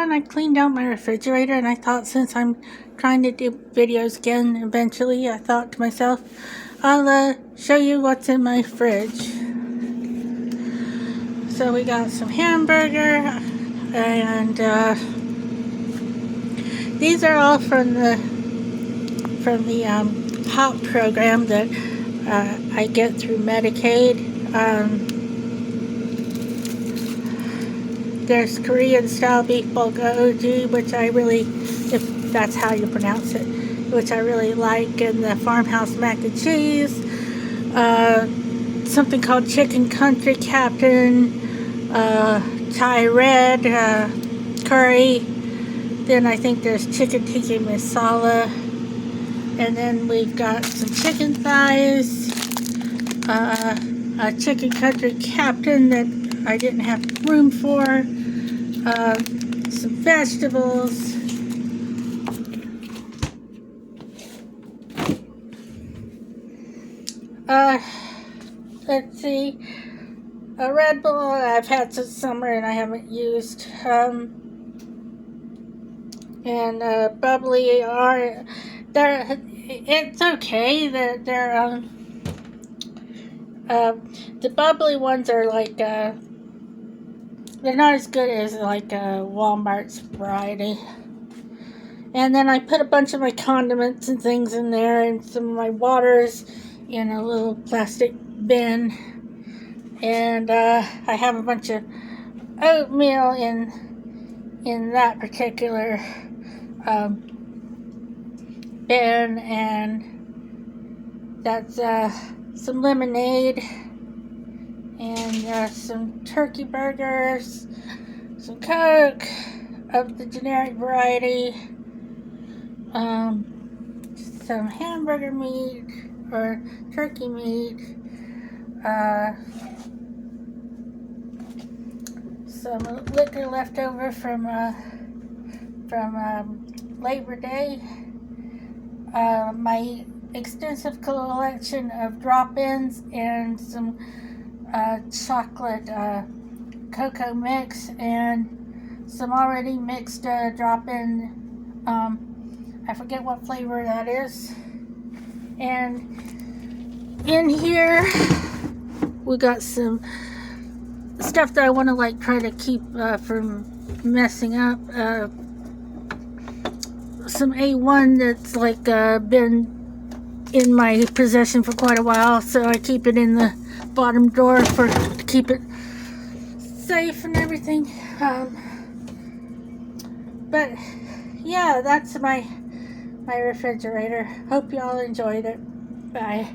on, I cleaned out my refrigerator, and I thought, since I'm trying to do videos again eventually, I thought to myself, I'll show you what's in my fridge. So we got some hamburger, and these are all from the HOP program that I get through Medicaid. There's Korean style beef bulgogi, which I really, if that's how you pronounce it, which I really like, and the farmhouse mac and cheese. Something called chicken country captain, Thai red curry. Then I think there's chicken tikka masala, and then we've got some chicken thighs, a chicken country captain that I didn't have room for, some vegetables, let's see, a Red Bull I've had since summer and I haven't used, and bubbly are, it's okay, they're the bubbly ones are like, they're not as good as like Walmart's variety. And then I put a bunch of my condiments and things in there, and some of my waters in a little plastic bin. And I have a bunch of oatmeal in that particular bin, and that's some lemonade, and some turkey burgers, some Coke of the generic variety, some hamburger meat or turkey meat, some liquor left over from Labor Day, my extensive collection of drop-ins, and some chocolate cocoa mix, and some already mixed drop-in, I forget what flavor that is. And in here we got some stuff that I want to like try to keep from messing up. Some A1 that's like been in my possession for quite a while, so I keep it in the bottom drawer to keep it safe and everything. But yeah, that's my refrigerator. Hope y'all enjoyed it. Bye.